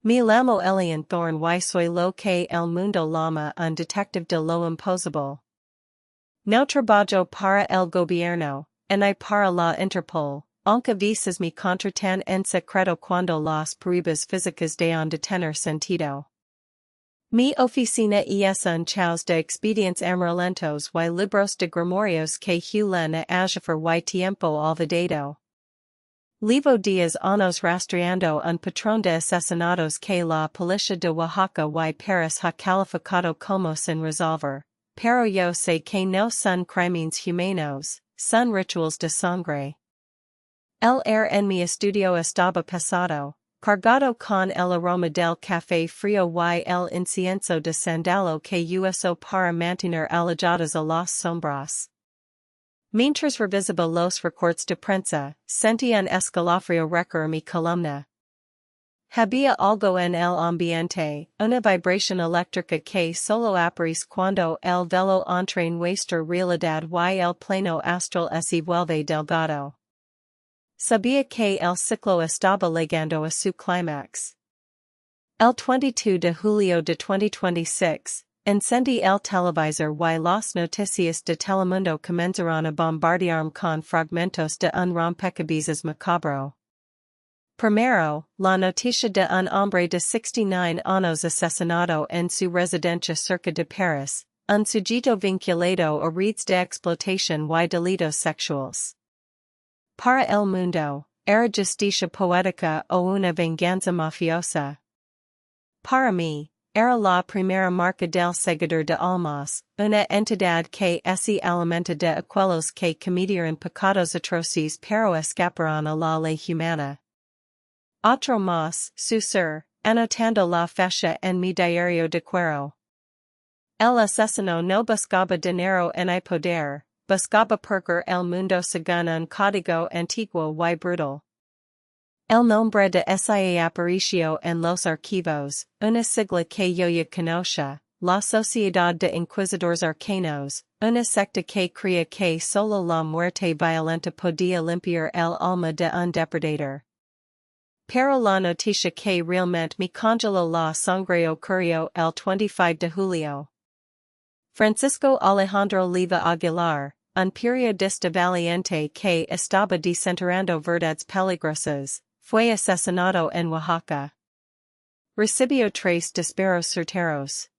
Me llamo Elian Thorne y soy lo que el mundo llama un detective de lo imposible. No trabajo para el gobierno, ni para la Interpol, aunque veces me contratan en secreto cuando las pruebas físicas de un detener sentido. Mi oficina es un chaos de expedientes amarillentos y libros de gramorios que hulen a ajafer y tiempo olvidado. Levo días años rastreando un patrón de asesinatos que la policía de Oaxaca y Paris ha calificado como sin resolver, pero yo sé que no son crímenes humanos, son rituals de sangre. El aire en mi estudio estaba pesado, cargado con el aroma del café frío y el incienso de sandalo que usó para mantener alejadas a las sombras. Mientras revisaba los recortes de prensa, sentí un escalofrío recorrer mi columna. Había algo en el ambiente, una vibración eléctrica que solo aparece cuando el velo entre nuestra realidad y el plano astral se vuelve delgado. Sabía que el ciclo estaba llegando a su clímax. El 22 de julio de 2026, encendí el televisor y las noticias de Telemundo comenzaron a bombardearme con fragmentos de un rompecabezas macabro. Primero, la noticia de un hombre de 69 años asesinado en su residencia cerca de Paris, un sujeto vinculado a redes de explotación y delitos sexuales. Para el mundo, era justicia poética o una venganza mafiosa. Para mí, era la primera marca del seguidor de almas, una entidad que se alimenta de aquellos que cometieron pecados atroces pero escaparon a la ley humana. Otro más, su ser, anotando la fecha en mi diario de cuero. El asesino no buscaba dinero ni poder, buscaba perder el mundo según un código antiguo y brutal. El nombre de esa apareció en los archivos, una sigla que yo ya conocía, la Sociedad de Inquisidores Arcanos, una secta que creía que solo la muerte violenta podía limpiar el alma de un depredador. Pero la noticia que realmente me congeló la sangre ocurrió el 25 de julio. Francisco Alejandro Leiva Aguilar, un periodista valiente que estaba desenterrando verdades peligrosas, fue asesinado en Oaxaca. Recibió 3 disparos certeros.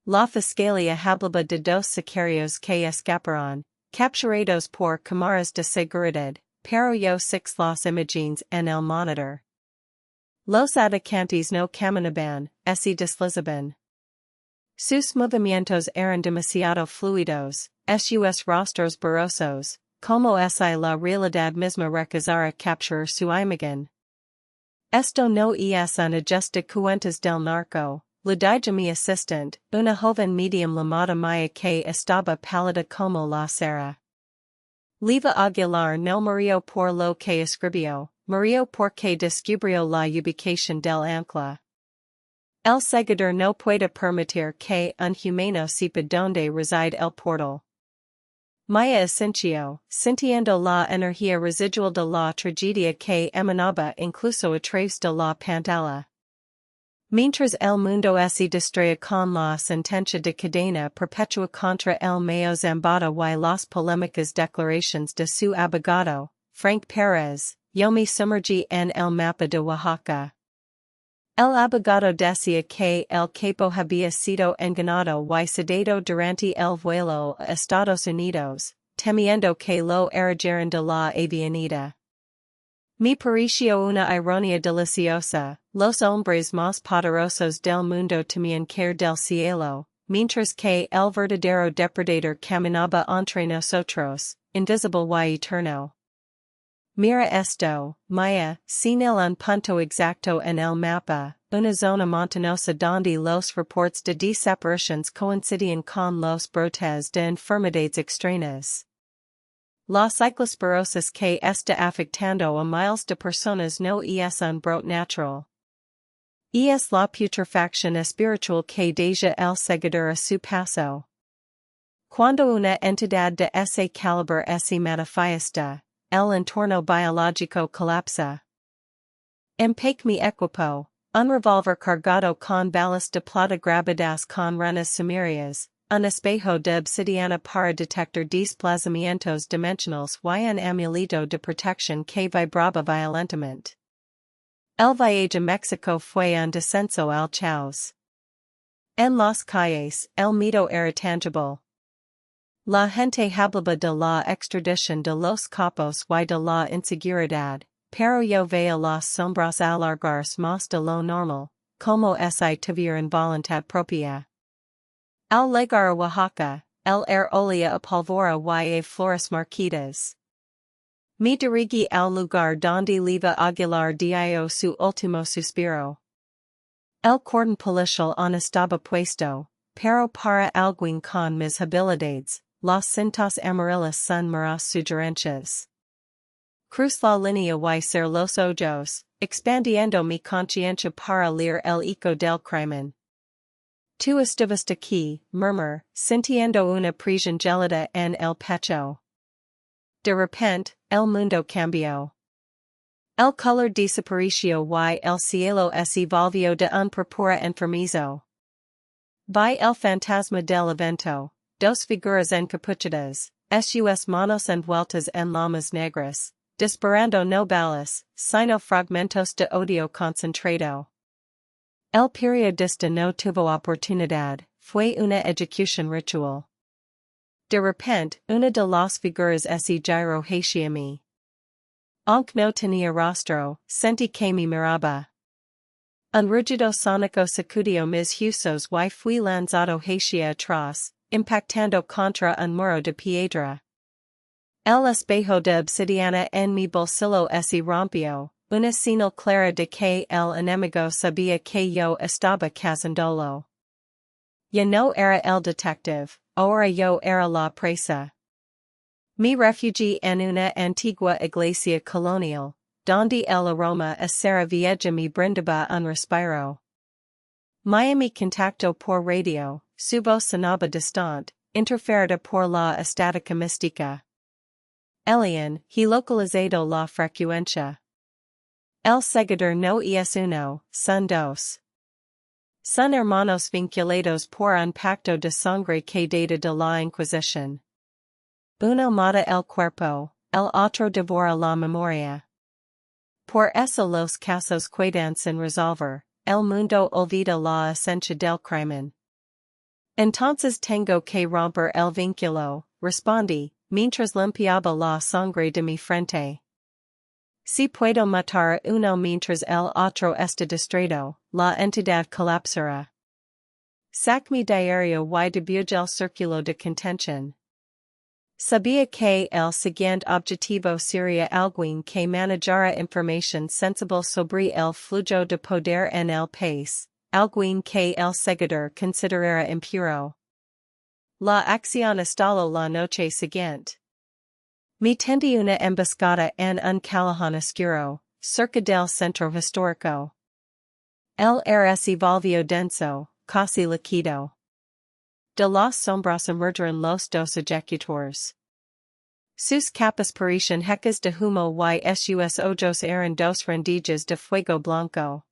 La fiscalía hablaba de 2 sicarios que escaparon, capturados por cámaras de seguridad, pero yo 6 las imágenes en el monitor. Los atacantes no caminaban, se deslizaban. Sus movimientos eran demasiado fluidos, sus rostros borrosos, como si la realidad misma recusara capturar su imagen. Esto no es un ajuste de cuentas del narco, le dije mi asistente, una joven medium llamada Maya que estaba pálida como la cera. Leiva Aguilar no murió por lo que escribió, murió porque descubrió la ubicación del ancla. El seguidor no puede permitir que un humano sepa donde reside el portal. Maya asintió, sintiendo la energía residual de la tragedia que emanaba incluso a través de la pantalla. Mientras el mundo se distrae con la sentencia de cadena perpetua contra el Mayo Zambada y las polémicas declaraciones de su abogado, Frank Pérez, yo me sumergí en el mapa de Oaxaca. El abogado decía que el capo había sido engañado y sedado durante el vuelo a Estados Unidos, temiendo que lo erigiera de la avianita. Me pareció una ironía deliciosa, los hombres más poderosos del mundo temían caer del cielo, mientras que el verdadero depredador caminaba entre nosotros, invisible y eterno. Mira esto, Maya, sin un punto exacto en el mapa, una zona montañosa donde los reports de desapariciones coincidían con los brotes de enfermedades extrañas. Las ciclosporosis que está afectando a miles de personas no es un brote natural. Es la putrefacción espiritual que deja el seguidor a su paso. Cuando una entidad de ese calibre se manifiesta, el entorno biológico colapsa. Empake mi equipo, un revolver cargado con balas de plata grabadas con runas sumerias, un espejo de obsidiana para detectar desplazamientos dimensionales y un amuleto de protección que vibraba violentamente. El viaje a México fue un descenso al caos. En las calles, el miedo era tangible. La gente hablaba de la extradición de los capos y de la inseguridad, pero yo veía las sombras alargarse más de lo normal, como si tuvieran voluntad propia. Al llegar a Oaxaca, el olía a pólvora y a flores marquitas. Me dirigí al lugar donde Liva Aguilar dio su último suspiro. El cordón policial no estaba puesto, pero para alguien con mis habilidades, las cintas amarillas son más sugerentes. Cruz la línea y ser los ojos, expandiendo mi conciencia para leer el eco del crimen. Tú estuviste aquí, murmur, sintiendo una presión gelada en el pecho. De repente, el mundo cambió. El color desapareció y el cielo se volvió de un purpura enfermizo. Vi el fantasma del evento, dos figuras encapuchadas, sus manos envueltas en llamas negras, disparando no balas, sino fragmentos de odio concentrado. El periodista no tuvo oportunidad, fue una ejecución ritual. De repente, una de las figuras se giró hacia mí. Aunque no tenía rostro, sentí que me miraba. Un rugido sónico sacudió mis huesos y fui lanzado hacia atrás, impactando contra un muro de piedra. El espejo de obsidiana en mi bolsillo se rompió, una señal clara de que el enemigo sabía que yo estaba cazándolo. Ya no era el detective, ahora yo era la presa. Me refugié en una antigua iglesia colonial, donde el aroma a cera vieja me brindaba un respiro. Miami contacto por radio, su voz sonaba distante, interferida por la estática mística. Elian, he localizado la frecuencia. El seguidor no es uno, son dos. Son hermanos vinculados por un pacto de sangre que data de la Inquisición. Uno mata el cuerpo, el otro devora la memoria. Por eso los casos quedan sin resolver, el mundo olvida la esencia del crimen. Entonces tengo que romper el vínculo, respondí, mientras limpiaba la sangre de mi frente. Si puedo matar uno mientras el otro está distraído, la entidad colapsará. Sac mi diario y debugé el círculo de contención. Sabía que el siguiente objetivo sería alguien que manejara información sensible sobre el flujo de poder en el país, alguien que el seguidor considerara impuro. La acción estalló la noche siguiente. Me tendí una emboscada en un callejón oscuro, cerca del centro histórico. El aire se volvió denso, casi líquido. De las sombras emergieron los dos ejecutores. Sus capas parecían hecas de humo y sus ojos eran dos rendijas de fuego blanco.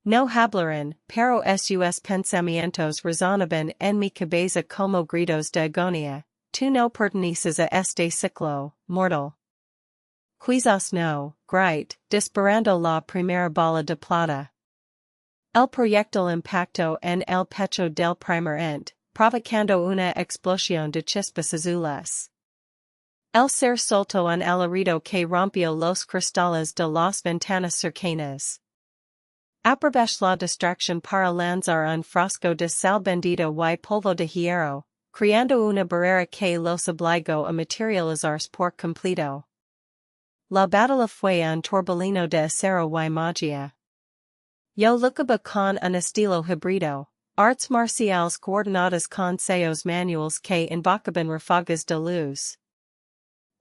No hablaron, pero sus pensamientos resonaban en mi cabeza como gritos de agonía. Tú no perteneces a este ciclo, mortal. Quizás no, grite, disparando la primera bala de plata. El proyectil impactó en el pecho del primer ente, provocando una explosión de chispas azules. El ser soltó un alarido que rompió los cristales de las ventanas cercanas. Aproveché la distracción para lanzar un frasco de sal bendita y polvo de hierro, creando una barrera que los obligó a materializarse por completo. La batalla fue un torbellino de acero y magia. Yo luchaba con un estilo híbrido, artes marciales coordinadas con sellos manuales que invocaban ráfagas de luz.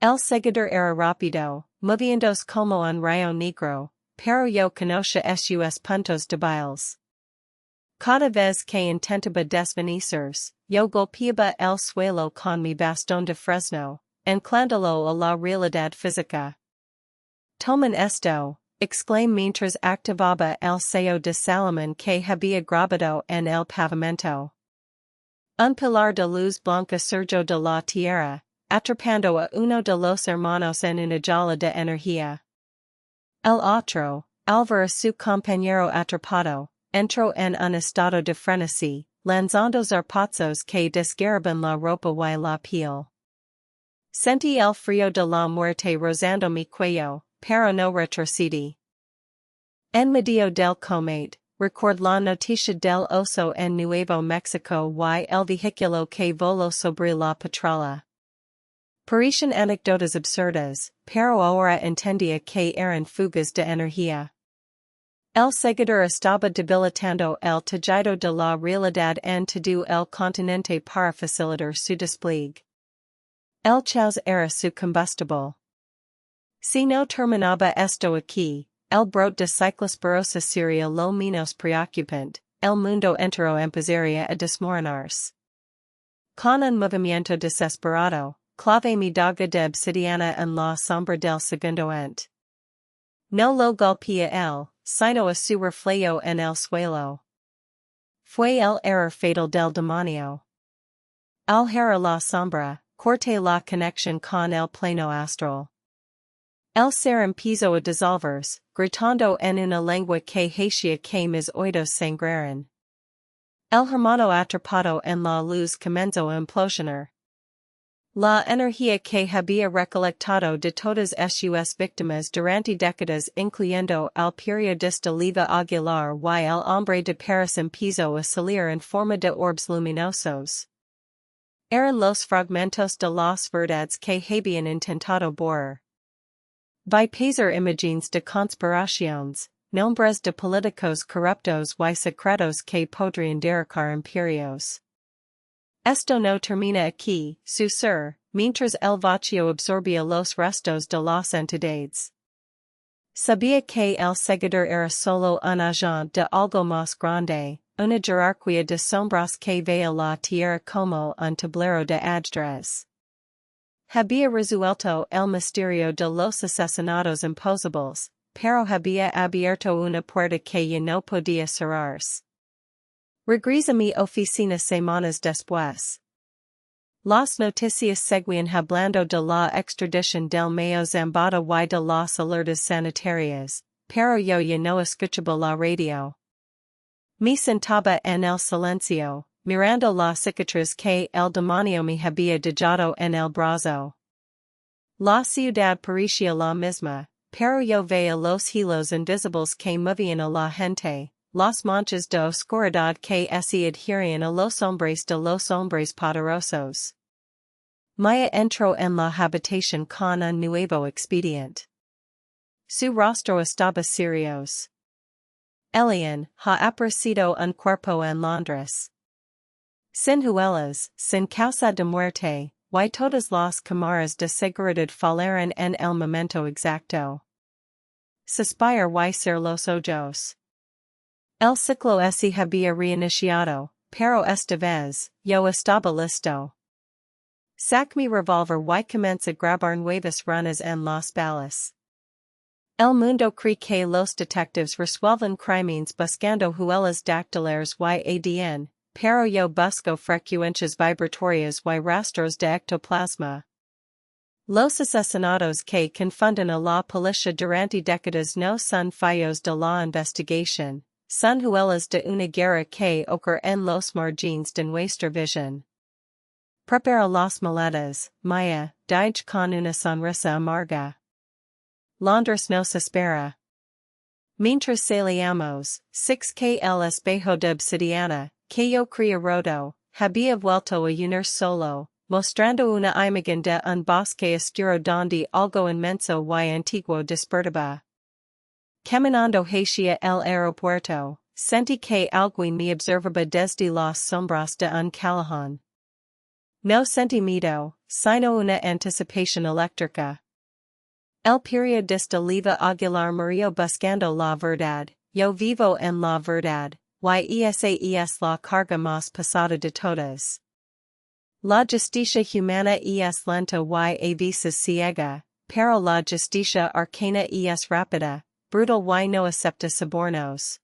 El seguidor era rápido, moviéndose como un rayo negro, pero yo conocía sus puntos débiles. Cada vez que intentaba desvanecerse, yo golpeaba el suelo con mi bastón de fresno, anclándolo a la realidad física. Tomen esto, exclaim mientras activaba el sello de Salomón que había grabado en el pavimento. Un pilar de luz blanca surgió de la tierra, atrapando a uno de los hermanos en una jaula de energía. El otro, al ver a su compañero atrapado, entró en un estado de frenesí, lanzando zarpazos que desgarraban la ropa y la piel. Sentí el frío de la muerte rozando mi cuello, pero no retrocedí. En medio del combate, record la noticia del oso en Nuevo Mexico y el vehículo que voló sobre la patralla. Parecen anécdotas absurdas, pero ahora entendía que eran fugas de energía. El seguidor estaba debilitando el tejido de la realidad en todo el continente para facilitar su despliegue. El caos era su combustible. Si no terminaba esto aquí, el brote de ciclosporosa sería lo menos preocupante, el mundo entero empezaría a desmoronarse. Con un movimiento desesperado, clavé mi daga de obsidiana en la sombra del segundo ente. No lo golpea él, sino a su reflejo en el suelo. Fue el error fatal del demonio. Al girar la sombra, corté la conexión con el plano astral. El ser empezó a disolverse, gritando en una lengua que hacía que mis oídos sangraran. El hermano atrapado en la luz comenzó a implosionar. La energía que había recolectado de todas sus víctimas durante décadas, incluyendo al periodista Liva Aguilar y el hombre de Paris, empezó a salir en forma de orbes luminosos. Eran los fragmentos de las verdades que habían intentado borrar. Vi pasar imágenes de conspiraciones, nombres de políticos corruptos y secretos que podrían derrocar imperios. Esto no termina aquí, su ser, mientras el vacío absorbía los restos de las entidades. Sabía que el seguidor era solo un agente de algo más grande, una jerarquía de sombras que veía la tierra como un tablero de ajedrez. Había resuelto el misterio de los asesinatos imposibles, pero había abierto una puerta que ya no podía cerrarse. Regresé a mi oficina semanas después. Las noticias seguían hablando de la extradición del Mayo Zambada y de las alertas sanitarias, pero yo ya no escuchaba la radio. Me sentaba en el silencio, mirando la cicatriz que el demonio me había dejado en el brazo. La ciudad parecía la misma, pero yo veía los hilos invisibles que movían a la gente, las manchas de oscuridad que se adherían a los hombres de los hombres poderosos. Maya entró en la habitación con un nuevo expediente. Su rostro estaba serios. Elian ha aparecido un cuerpo en Londres. Sin huellas, sin causa de muerte, y todas las cámaras de seguridad fallaron en el momento exacto. Suspire y ser los ojos. El ciclo se había reiniciado, pero esta vez, yo estaba listo. Sac mi revólver y comencé a grabar nuevas runas en las balas. El mundo cree que los detectives resuelven crímenes buscando huellas dactilares y ADN, pero yo busco frecuencias vibratorias y rastros de ectoplasma. Los asesinatos que confunden a la policía durante décadas no son fallos de la investigación, son huellas de una guerra que ocurre en los margines de nuestra visión. Prepara las maletas, Maya, dije con una sonrisa amarga. Londres nos espera. Mientras salíamos, six que el espejo de obsidiana, que yo creía roto, había vuelto a unir solo, mostrando una imagen de un bosque oscuro donde algo inmenso y antiguo despertaba. Caminando hacia el aeropuerto, sentí que alguien me observaba desde las sombras de un callejón. No sentí miedo, sino una anticipación eléctrica. El periodista Liva Aguilar murió buscando la verdad, yo vivo en la verdad, y esa es la carga más pesada de todas. La justicia humana es lenta y a veces ciega, pero la justicia arcana es rápida, brutal y no acepta sobornos.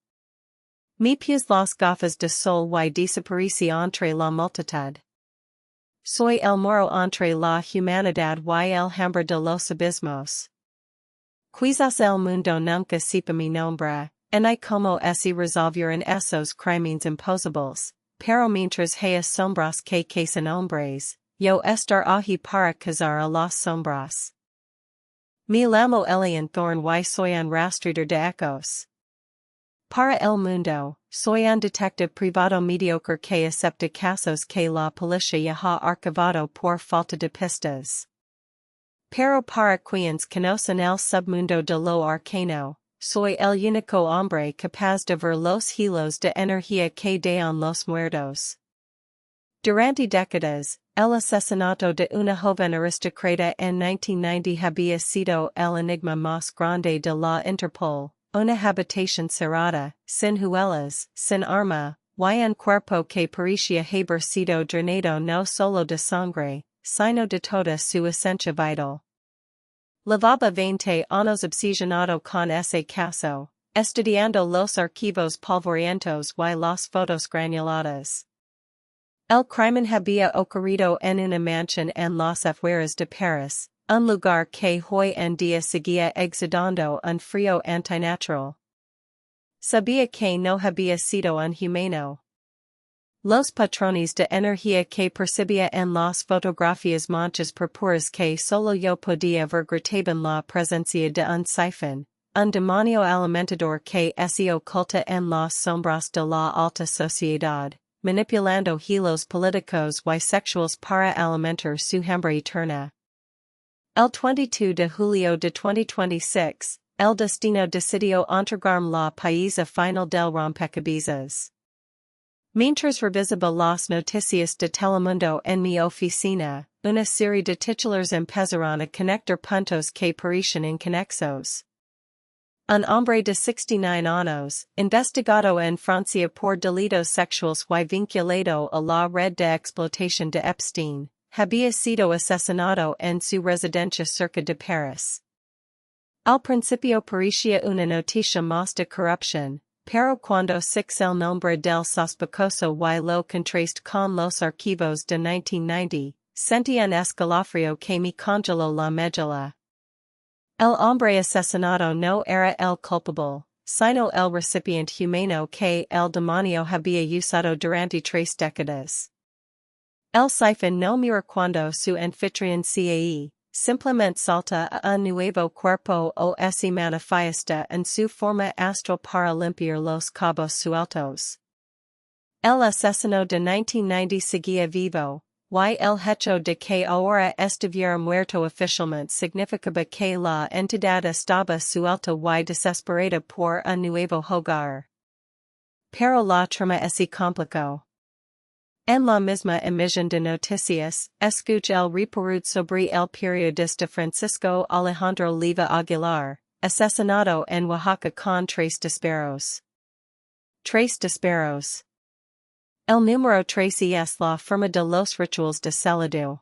Me pies las gafas de sol y desaparece entre la multitud. Soy el moro entre la humanidad y el hambre de los abismos. Quizás el mundo nunca sepa mi nombre, ni como ese resolver en esos crímenes imposibles, pero mientras hay sombras que cazan hombres, yo estar allí para cazar a las sombras. Me llamo Elian Thorne y soy un rastreador de ecos. Para el mundo, soy un detective privado mediocre que acepta casos que la policía ha archivado por falta de pistas. Pero para quienes conocen el submundo de lo arcano, soy el único hombre capaz de ver los hilos de energía que dan los muertos. Durante décadas, el asesinato de una joven aristócrata en 1990 había sido el enigma más grande de la Interpol, una habitación cerrada, sin huellas, sin arma, y un cuerpo que parecía haber sido drenado no solo de sangre, sino de toda su esencia vital. Llevaba 20 años obsesionado con ese caso, estudiando los archivos polvorientos y las fotos granuladas. El crimen había ocurrido en una mansión en las afueras de París, un lugar que hoy en día seguía exudando un frío antinatural. Sabía que no había sido un humano. Los patrones de energía que percibía en las fotografías manchas purpuras que solo yo podía ver gritaban la presencia de un sifón, un demonio alimentador que se oculta en las sombras de la alta sociedad, manipulando hilos políticos y sexuales para alimentar su hambre eterna. El 22 de julio de 2026, el destino decidió entregarme la pieza final del rompecabezas. Mientras revisaba las noticias de Telemundo en mi oficina, una serie de titulares empezaron a conectar puntos que parecían inconexos. Un hombre de 69 años, investigado en Francia por delitos sexuales y vinculado a la red de explotación de Epstein, había sido asesinado en su residencia cerca de París. Al principio parecía una noticia más de corrupción, pero cuando six el nombre del sospechoso y lo contraste con los archivos de 1990, sentí un escalofrío que me congeló la médula. El hombre asesinado no era el culpable, sino el recipiente humano que el demonio había usado durante 3 décadas. El sifón no mira cuando su anfitrión cae, simplemente salta a un nuevo cuerpo o se manifiesta en su forma astral para limpiar los cabos sueltos. El asesino de 1990 seguía vivo, y el hecho de que ahora estuviera muerto oficialmente significaba que la entidad estaba suelta y desesperada por un nuevo hogar. Pero la trama se complicó. En la misma emisión de noticias, escuché el reporte sobre el periodista Francisco Alejandro Leiva Aguilar, asesinado en Oaxaca con 3 disparos. 3 disparos. El número 3 es la forma de los rituales de Celadú.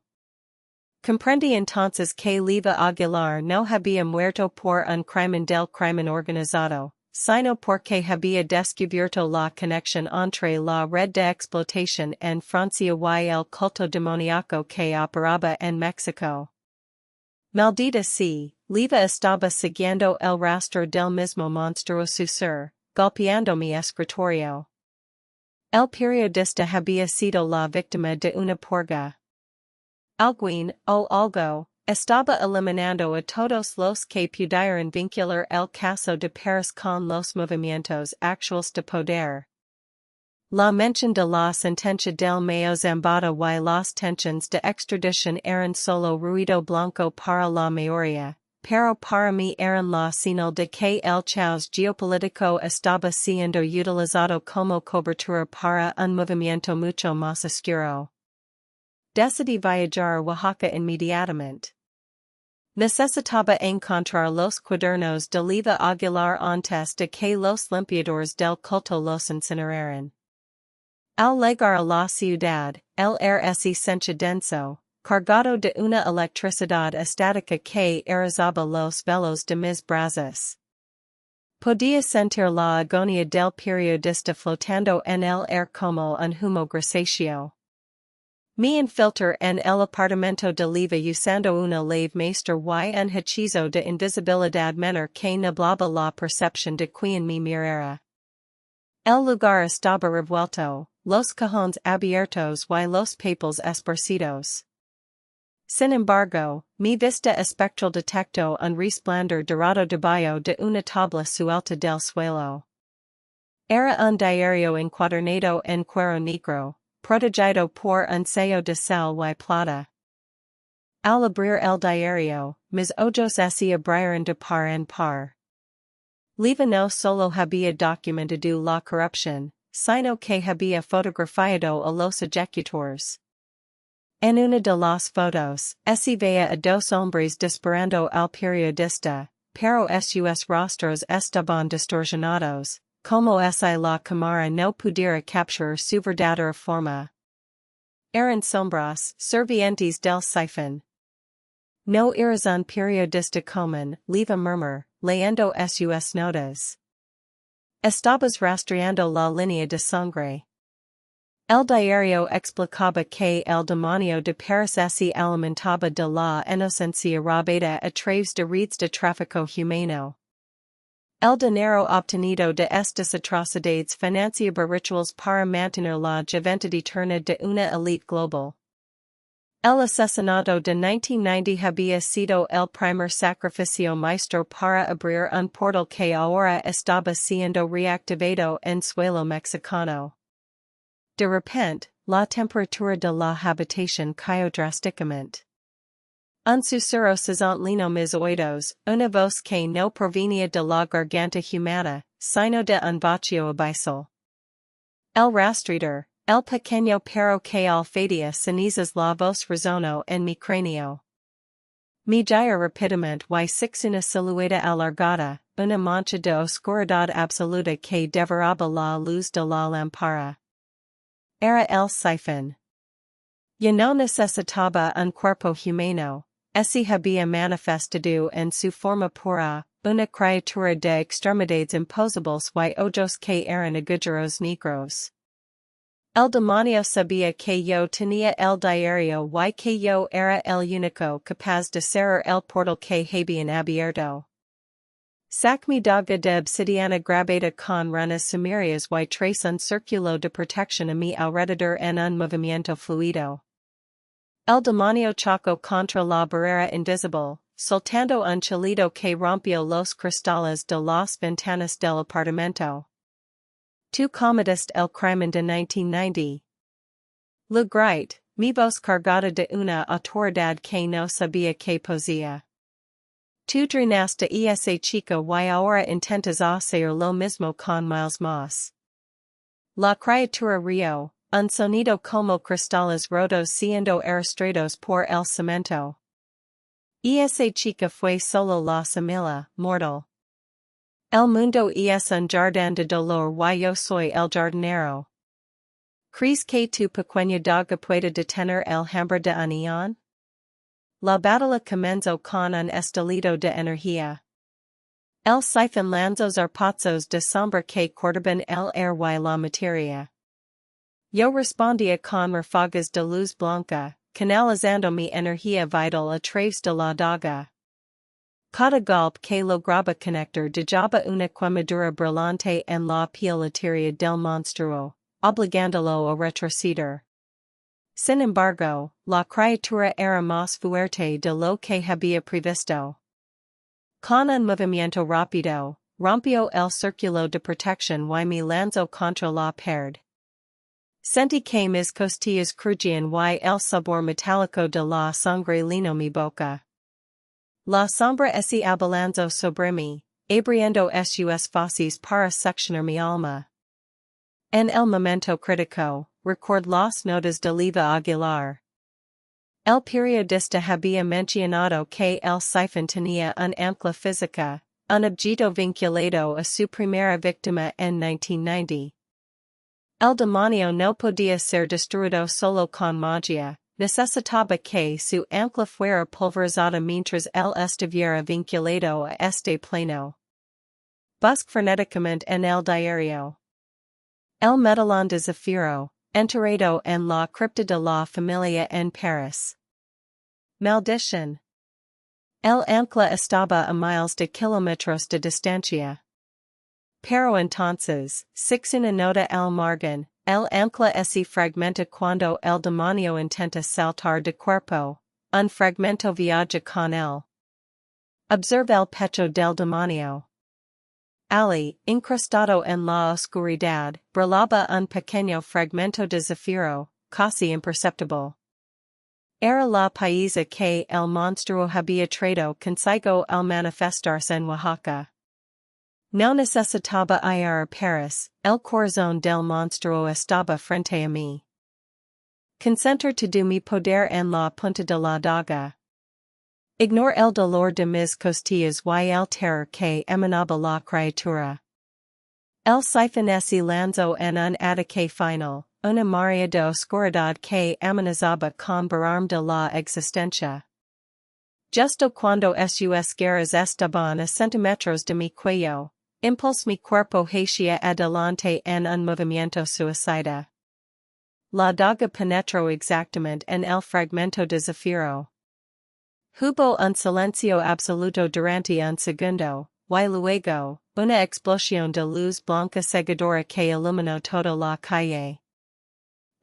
Comprendí entonces que Leiva Aguilar no había muerto por un crimen del crimen organizado, sino porque había descubierto la conexión entre la red de explotación en Francia y el culto demoníaco que operaba en México. Maldita sea, Leiva estaba siguiendo el rastro del mismo monstruoso ser, golpeando mi escritorio. El periodista había sido la víctima de una purga. Alguien, o algo, estaba eliminando a todos los que pudieran vincular el caso de París con los movimientos actuales de poder. La mención de la sentencia del Mayo Zambada y las tensiones de extradición eran solo ruido blanco para la mayoría, pero para mí eran la señal de que el caos geopolítico estaba siendo utilizado como cobertura para un movimiento mucho más oscuro. Decidí viajar a Oaxaca inmediatamente. Necesitaba encontrar los cuadernos de Leiva Aguilar antes de que los limpiadores del culto los incineraran. Al llegar a la ciudad, el RSI sencha denso, cargado de una electricidad estática que erizaba los velos de mis brazos. Podía sentir la agonía del periodista flotando en el air como un humo grisáceo. Me infiltrar en el apartamento de Leva usando una lave maestra y un hechizo de invisibilidad menor que nublaba la percepción de quien me mirara. El lugar estaba revuelto, los cajones abiertos y los papeles esparcidos. Sin embargo, mi vista espectral detectó un resplandor dorado debajo de una tabla suelta del suelo. Era un diario encuadernado en cuero negro, protegido por un sello de sal y plata. Al abrir el diario, mis ojos se abrieron de par en par. Leva no solo había documentado la corrupción, sino que había fotografiado a los ejecutores. En una de las fotos, se veía a dos hombres disparando al periodista, pero sus rostros estaban distorsionados, como si la cámara no pudiera capturar su verdadera forma. Eran sombras, servientes del sifón. No eras un periodista común, Leva murmur, leyendo sus notas. Estabas rastreando la línea de sangre. El diario explicaba que el demonio de Paris se alimentaba de la inocencia robada a través de redes de tráfico humano. El dinero obtenido de estas atrocidades financiaba rituals para mantener la juventud eterna de una élite global. El asesinato de 1990 había sido el primer sacrificio maestro para abrir un portal que ahora estaba siendo reactivado en suelo mexicano. De repente, la temperatura de la habitación cayó drásticamente. Un susurro cesante llenó mis oídos, una voz que no provenía de la garganta humana, sino de un vacío abisal. El rastreador, el pequeño perro que alfadia cenizas la voz resonó en mi cráneo. Me gira rápidamente y six una silueta alargada, una mancha de oscuridad absoluta que devoraba la luz de la lámpara. Era el sifón. Ya no necesitaba un cuerpo humano, ese había manifestado en su forma pura, una criatura de extremidades imposibles y ojos que eran agujeros negros. El demonio sabía que yo tenía el diario y que yo era el único capaz de cerrar el portal que habían abierto. Sac mi daga de obsidiana grabada con runas sumerias y trace un círculo de protección a mi alrededor en un movimiento fluido. El demonio chocó contra la barrera invisible, soltando un chillido que rompió los cristales de las ventanas del apartamento. Tu cometiste el crimen de 1990. La grite, mi voz cargada de una autoridad que no sabía que poseía. Tu drenaste esa chica y ahora intentas hacer lo mismo con miles más. La criatura rió, un sonido como cristales rotos siendo arrastrados por el cemento. Esa chica fue solo la semilla, mortal. El mundo es un jardín de dolor y yo soy el jardinero. ¿Crees que tu pequeña daga puede detener el hambre de unión? La batalla comenzó con un estallido de energía. El sifón lanzó zarpazos de sombra que cortaban el aire y la materia. Yo respondía con ráfagas de luz blanca, canalizando mi energía vital a través de la daga. Cada golpe que lograba conectar dejaba una quemadura brillante en la piel etérea del monstruo, obligándolo a retroceder. Sin embargo, la criatura era más fuerte de lo que había previsto. Con un movimiento rápido, rompió el círculo de protección y me lanzó contra la pared. Sentí que mis costillas crujían y el sabor metálico de la sangre llenó mi boca. La sombra se abalanzó sobre mí, abriendo sus fauces para succionar mi alma. En el momento crítico, record las notas de Leva Aguilar. El periodista había mencionado que el sifón tenía un ancla física, un objeto vinculado a su primera víctima en 1990. El demonio no podía ser destruido solo con magia, necesitaba que su ancla fuera pulverizada mientras él estuviera vinculado a este plano. Busque freneticamente en el diario. El medallón de Zafiro, enterrado en la cripta de la familia en Paris. Maldición. El ancla estaba a miles de kilómetros de distancia. Pero entonces, sin una nota al margen, el ancla se fragmenta cuando el demonio intenta saltar de cuerpo, un fragmento viaja con él. Observe el pecho del demonio. Ali, incrustado en la oscuridad, brillaba un pequeño fragmento de zafiro, casi imperceptible. Era la paisa que el monstruo había traído consigo al manifestarse en Oaxaca. No necesitaba ir a Paris, el corazón del monstruo estaba frente a mí. Concentrar todo mi poder en la punta de la daga. Ignore el dolor de mis costillas y el terror que emanaba la criatura. El sifón se lanzó en un ataque final, una marea de oscuridad que amenazaba con borrarme de la existencia. Justo cuando sus garras estaban a centímetros de mi cuello, impulsó mi cuerpo hacia adelante en un movimiento suicida. La daga penetró exactamente en el fragmento de zafiro. Hubo un silencio absoluto durante un segundo, y luego, una explosión de luz blanca cegadora que iluminó toda la calle.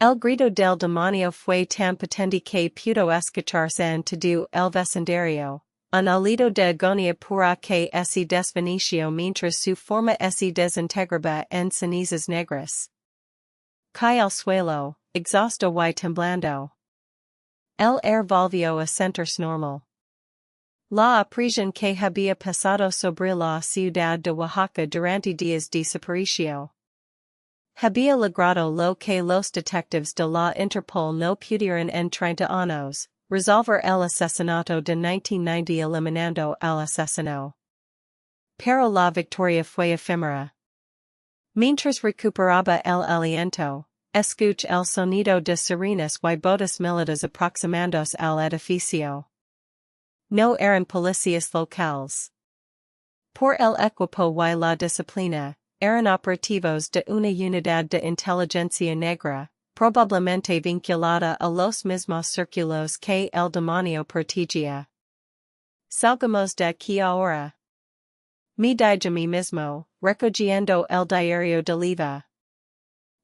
El grito del demonio fue tan potente que pudo escucharse en todo el vecindario, un alito de agonía pura que se desvaneció mientras su forma se desintegraba en cenizas negras. Cae al suelo, exhausto y temblando. El air volvió a sentirse normal. La impresión que había pasado sobre la ciudad de Oaxaca durante días desapareció. Había logrado lo que los detectives de la Interpol no pudieron en 30 años, resolver el asesinato de 1990 eliminando al asesino. Pero la victoria fue efímera. Mientras recuperaba el aliento, escuché el sonido de sirenas y botas militares aproximándose al edificio. No eran policías locales. Por el equipo y la disciplina, eran operativos de una unidad de inteligencia negra, probablemente vinculada a los mismos círculos que el demonio protegía. Salgamos de aquí ahora. Me dije a mí mismo, recogiendo el diario de Liva.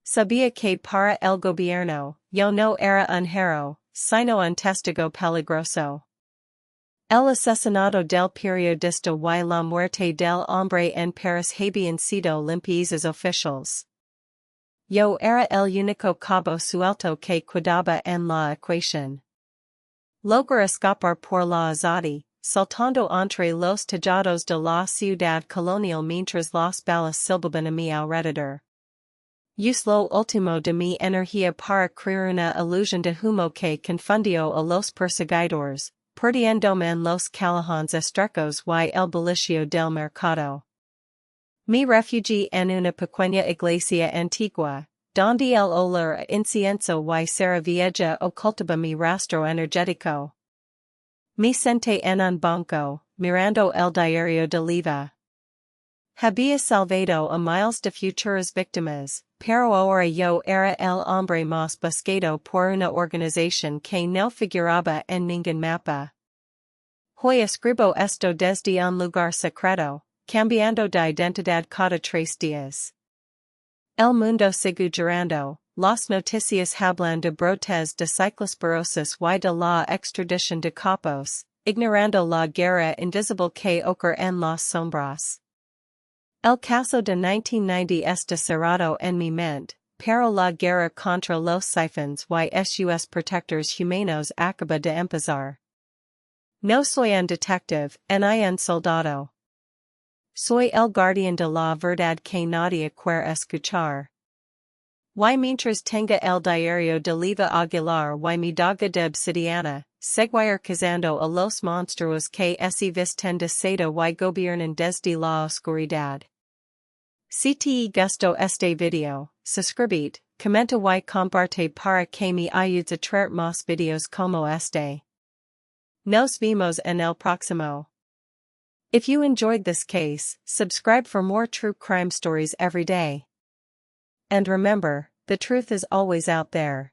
Sabía que para el gobierno, yo no era un héroe, sino un testigo peligroso. El asesinato del periodista y la muerte del hombre en Paris habían sido limpiezas oficiales. Yo era el único cabo suelto que quedaba en la ecuación. Logré escapar por la azadi, saltando entre los tejados de la ciudad colonial mientras las balas silbaban a mi alrededor. Use lo último de mi energía para crear una ilusión de humo que confundió a los perseguidores, perdiéndome en los callejones estrechos y el bullicio del mercado. Me refugié en una pequeña iglesia antigua, donde el olor a incienso y cera vieja ocultaba mi rastro energético. Me senté en un banco, mirando el diario de Liva. Había salvado a miles de futuras víctimas, pero ahora yo era el hombre más buscado por una organización que no figuraba en ningún mapa. Hoy escribo esto desde un lugar secreto, cambiando de identidad cada 3 días. El mundo sigue girando, las noticias hablan de brotes de ciclosporosis y de la extradición de capos, ignorando la guerra invisible que ocurre en las sombras. El caso de 1990 está cerrado en mi mente, pero la guerra contra los sifones y sus protectores humanos acaba de empezar. No soy un detective, ni un soldado. Soy el guardián de la verdad que nadie quiere escuchar. Y mientras tenga el diario de Liva Aguilar y mi daga de obsidiana, seguir cazando a los monstruos que se visten de seda y gobiernan desde la oscuridad. Si te gustó este video, suscríbete, comenta y comparte para que me ayudes a traer más videos como este. Nos vemos en el próximo. If you enjoyed this case, subscribe for more true crime stories every day. And remember, the truth is always out there.